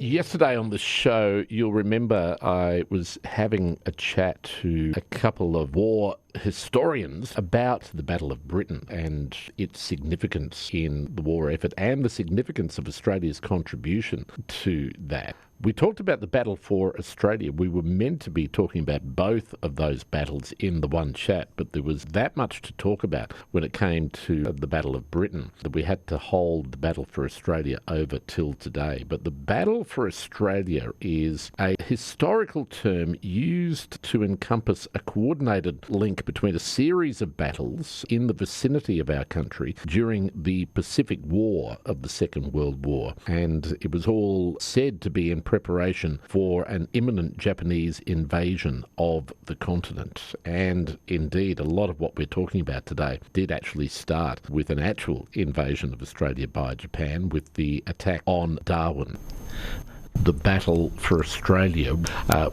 Yesterday on the show, you'll remember I was having a chat to a couple of war historians about the Battle of Britain and its significance in the war effort and the significance of Australia's contribution to that. We talked about the battle for Australia. We were meant to be talking about both of those battles in the one chat, but there was that much to talk about when it came to the Battle of Britain that we had to hold the battle for Australia over till today. But the battle for Australia is a historical term used to encompass a coordinated link between a series of battles in the vicinity of our country during the Pacific War of the Second World War. And it was all said to be in preparation for an imminent Japanese invasion of the continent. And indeed, a lot of what we're talking about today did actually start with an actual invasion of Australia by Japan with the attack on Darwin. The battle for Australia,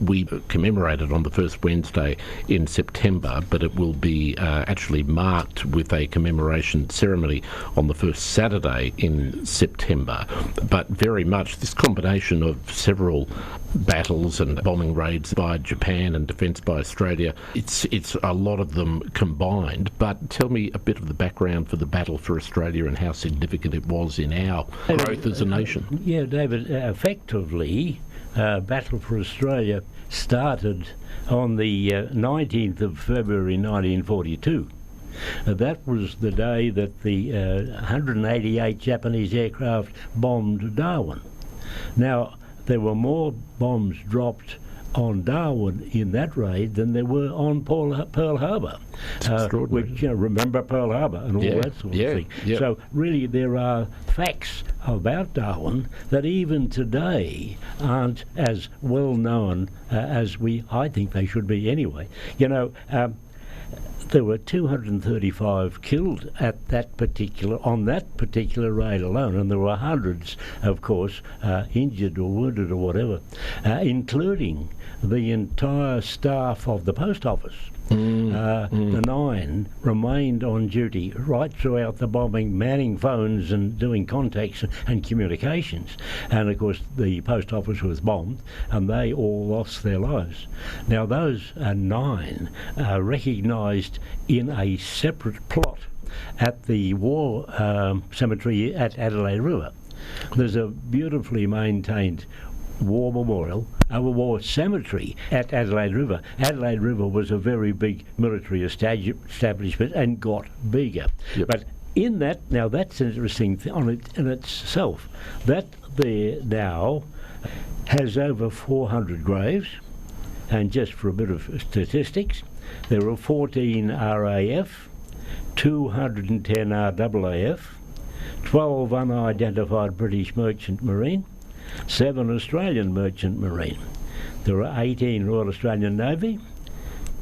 we commemorated on the first Wednesday in September, but it will be actually marked with a commemoration ceremony on the first Saturday in September. But very much this combination of several battles and bombing raids by Japan and defence by Australia, it's a lot of them combined. But tell me a bit of the background for the battle for Australia and how significant it was in our growth as a nation. Yeah, David, effectively, Battle for Australia started on the 19th of February 1942. That was the day that the 188 Japanese aircraft bombed Darwin. Now, there were more bombs dropped on Darwin in that raid than there were on Pearl Harbor, which, remember Pearl Harbor and all that sort of thing. Yeah. So really there are facts about Darwin that even today aren't as well known as I think they should be anyway. There were 235 killed on that particular raid alone, and there were hundreds, of course, injured or wounded or whatever, including the entire staff of the post office. The 9 remained on duty right throughout the bombing, manning phones and doing contacts and communications. And of course the post office was bombed and they all lost their lives. Now those 9 are recognised in a separate plot at the war cemetery at Adelaide River. There's a beautifully maintained war memorial, a war cemetery at Adelaide River. Adelaide River was a very big military establishment and got bigger. Yep. But in that, now that's an interesting thing in itself. That there now has over 400 graves, and just for a bit of statistics, there are 14 RAF, 210 RAAF, 12 unidentified British Merchant Marine, 7 Australian Merchant Marine. There are 18 Royal Australian Navy.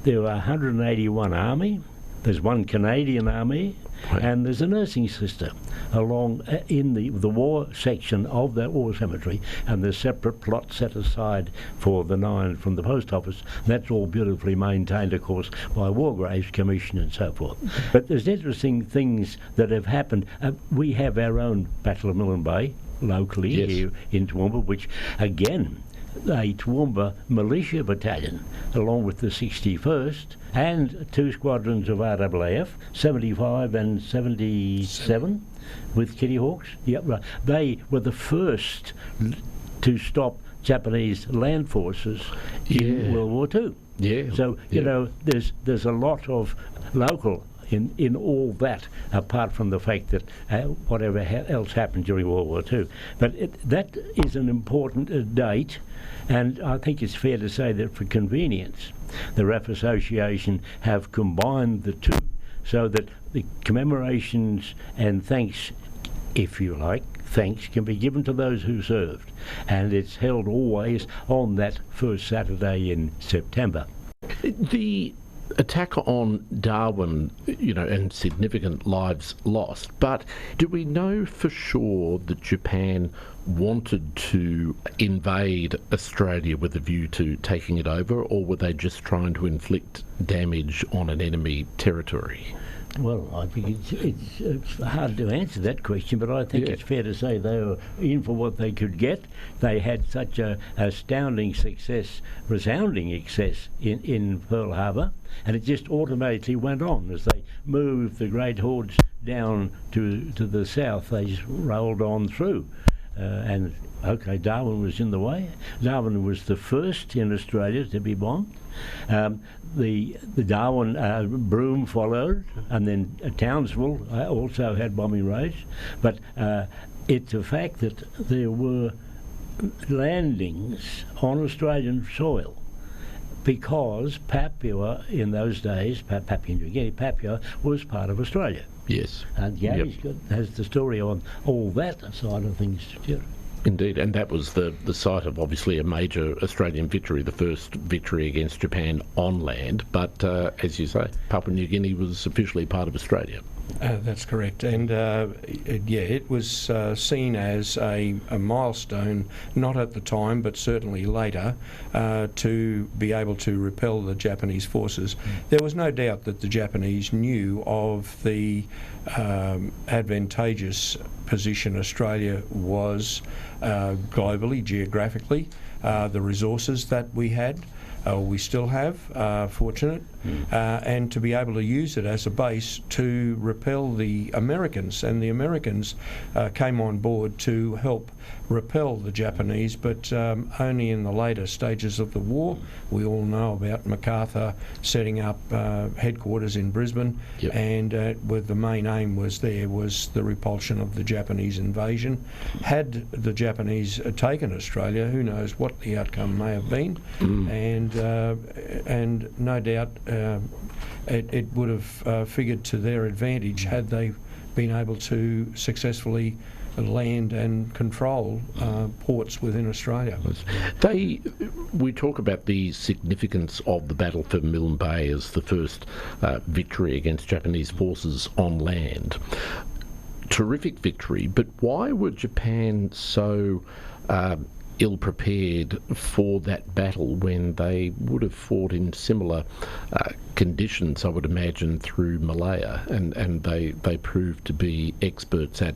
There are 181 Army. There's 1 Canadian Army, and there's a nursing sister along in the war section of that war cemetery, and there's separate plots set aside for the 9 from the post office. That's all beautifully maintained, of course, by War Graves Commission and so forth. But there's interesting things that have happened. We have our own Battle of Milne Bay locally here in Toowoomba, which again, a Toowoomba militia battalion, along with the 61st and 2 squadrons of RAAF, 75 and 77, with Kitty Hawks. Yep, right. They were the first to stop Japanese land forces in World War II. Yeah. So there's a lot of local in all that, apart from the fact that whatever else happened during World War II. But that is an important date, and I think it's fair to say that for convenience, the RAF Association have combined the two so that the commemorations and thanks, if you like, thanks can be given to those who served. And it's held always on that first Saturday in September. The attack on Darwin, and significant lives lost, but do we know for sure that Japan wanted to invade Australia with a view to taking it over, or were they just trying to inflict damage on an enemy territory? Well, I think it's hard to answer that question, but I think it's fair to say they were in for what they could get. They had such a astounding success, resounding success in Pearl Harbor, and it just automatically went on as they moved the great hordes down to the south. They just rolled on through, and okay, Darwin was in the way. Darwin was the first in Australia to be bombed. The Darwin Broome followed, and then Townsville also had bombing raids. But it's a fact that there were landings on Australian soil because Papua in those days, Papua New Guinea, Papua was part of Australia. Yes. And Gary's has the story on all that side of things too. Indeed, and that was the site of obviously a major Australian victory, the first victory against Japan on land. But as you say, Papua New Guinea was officially part of Australia. That's correct, and it was seen as a milestone, not at the time, but certainly later, to be able to repel the Japanese forces. There was no doubt that the Japanese knew of the advantageous position Australia was globally, geographically, the resources that we had. We still have, fortunate, and to be able to use it as a base to repel the Americans. And the Americans came on board to help repel the Japanese, but only in the later stages of the war. We all know about MacArthur setting up headquarters in Brisbane, and where the main aim was the repulsion of the Japanese invasion. Had the Japanese taken Australia, who knows what the outcome may have been, and no doubt it would have figured to their advantage had they been able to successfully land and control ports within Australia. We talk about the significance of the Battle for Milne Bay as the first victory against Japanese forces on land. Terrific victory, but why were Japan so ill-prepared for that battle when they would have fought in similar conditions, I would imagine, through Malaya, and they proved to be experts at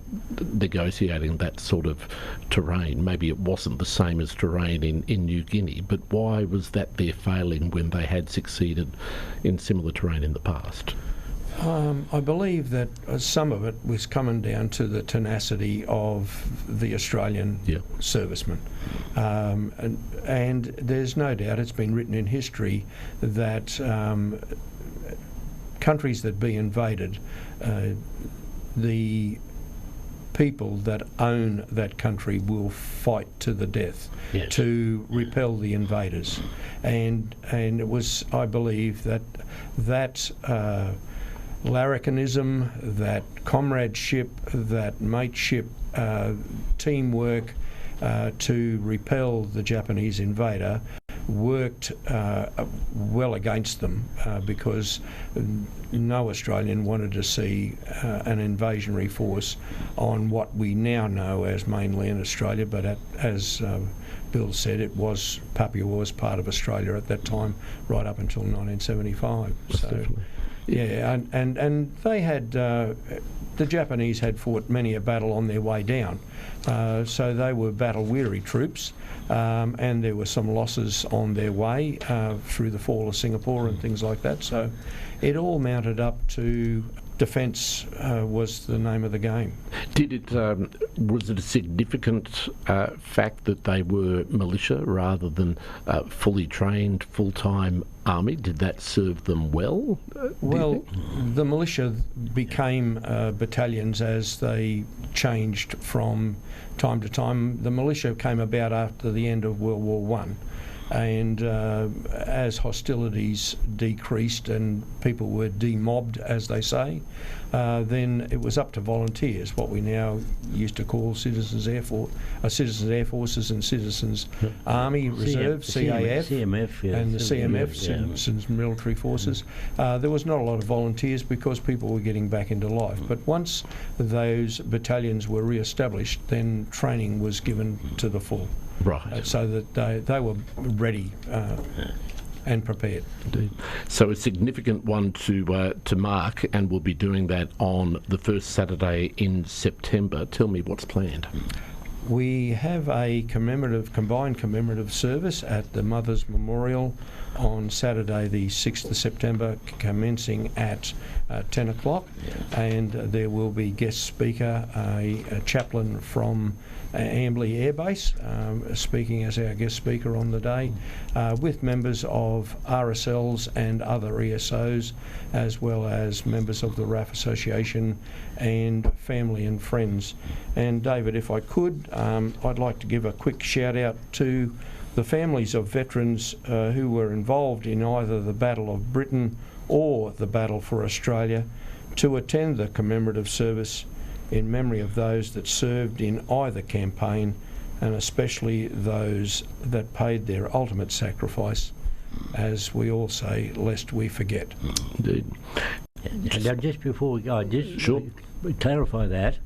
negotiating that sort of terrain. Maybe it wasn't the same as terrain in New Guinea, but why was that their failing when they had succeeded in similar terrain in the past? I believe that some of it was coming down to the tenacity of the Australian servicemen. And there's no doubt, it's been written in history, that countries that be invaded, the people that own that country will fight to the death to repel the invaders. And it was, I believe, that larrikinism, that comradeship, that mateship, teamwork to repel the Japanese invader worked well against them because no Australian wanted to see an invasionary force on what we now know as mainland Australia, but as Bill said, Papua was part of Australia at that time, right up until 1975. So. Yeah, and they had, the Japanese had fought many a battle on their way down, so they were battle-weary troops, and there were some losses on their way through the fall of Singapore and things like that, so it all mounted up to defence was the name of the game. Was it a significant fact that they were militia rather than fully trained, full-time army? Did that serve them well? Well, the militia became battalions as they changed from time to time. The militia came about after the end of World War One. And as hostilities decreased and people were demobbed, as they say, then it was up to volunteers, what we now used to call Citizens Air Forces and Citizens Army Reserve, CAF, CMF, and the CMF, Citizens Military Forces. There was not a lot of volunteers because people were getting back into life. But once those battalions were re-established, then training was given to the full. Right. So that they were ready and prepared. Indeed. So a significant one to mark, and we'll be doing that on the first Saturday in September. Tell me what's planned. We have a combined commemorative service at the Mothers Memorial on Saturday the 6th of September, commencing at 10 o'clock, and there will be guest speaker, a chaplain from Ambley Air Base, speaking as our guest speaker on the day, with members of RSLs and other ESOs, as well as members of the RAF Association and family and friends. And David, if I could, I'd like to give a quick shout out to the families of veterans who were involved in either the Battle of Britain or the Battle for Australia to attend the commemorative service in memory of those that served in either campaign, and especially those that paid their ultimate sacrifice, as we all say, lest we forget. Indeed. Now, just before we go, Sure. clarify that.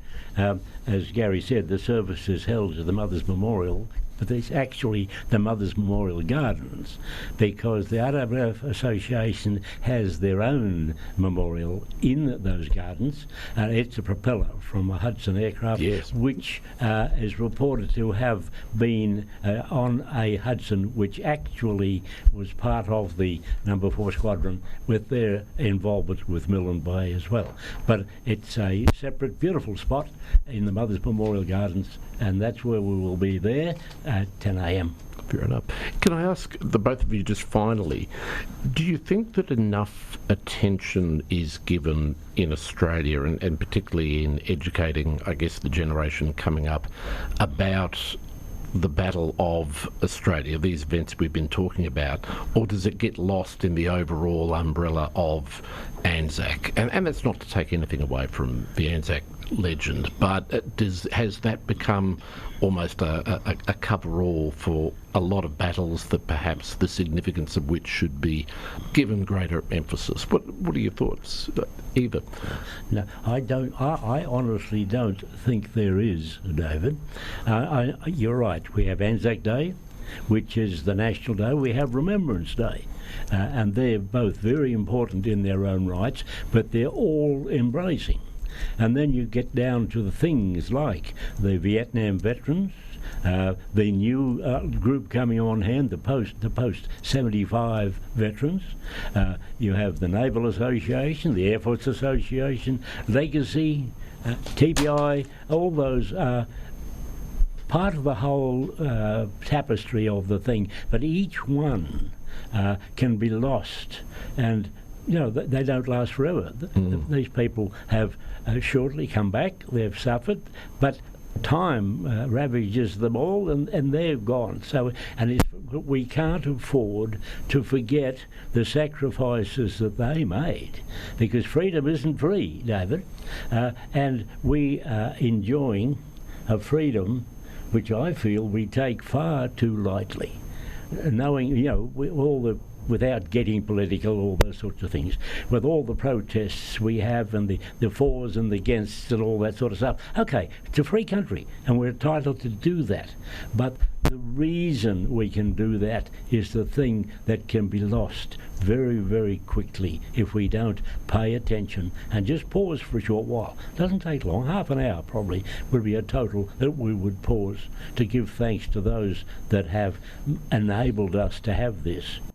As Gary said, the service is held at the Mothers Memorial, but it's actually the Mothers Memorial Gardens, because the RWF Association has their own memorial in those gardens. It's a propeller from a Hudson aircraft, Yes. which is reported to have been on a Hudson, which actually was part of the No. 4 Squadron, with their involvement with Milne Bay as well. But it's a separate, beautiful spot in the Mothers Memorial Gardens, and that's where we will be there at 10 a.m. Fair enough. Can I ask the both of you just finally, do you think that enough attention is given in Australia, and particularly in educating, I guess, the generation coming up about the Battle of Australia, these events we've been talking about, or does it get lost in the overall umbrella of Anzac? And that's not to take anything away from the Anzac legend, but has that become almost a cover-all for a lot of battles that perhaps the significance of which should be given greater emphasis? What are your thoughts, Eva? No, I don't. I honestly don't think there is, David. You're right. We have Anzac Day, which is the national day. We have Remembrance Day, and they're both very important in their own rights, but they're all embracing. And then you get down to the things like the Vietnam veterans, the new group coming on hand, the post 75 veterans. You have the Naval Association, the Air Force Association, Legacy, TPI. All those are part of the whole tapestry of the thing, but each one can be lost, and they don't last forever. These people have shortly come back, they've suffered, but time ravages them all, and they're gone. So, we can't afford to forget the sacrifices that they made, because freedom isn't free, David, and we are enjoying a freedom which I feel we take far too lightly, knowing, without getting political, all those sorts of things, with all the protests we have and the fors and the againsts and all that sort of stuff. Okay, it's a free country and we're entitled to do that. But the reason we can do that is the thing that can be lost very, very quickly if we don't pay attention and just pause for a short while. Doesn't take long, half an hour probably would be a total that we would pause to give thanks to those that have enabled us to have this.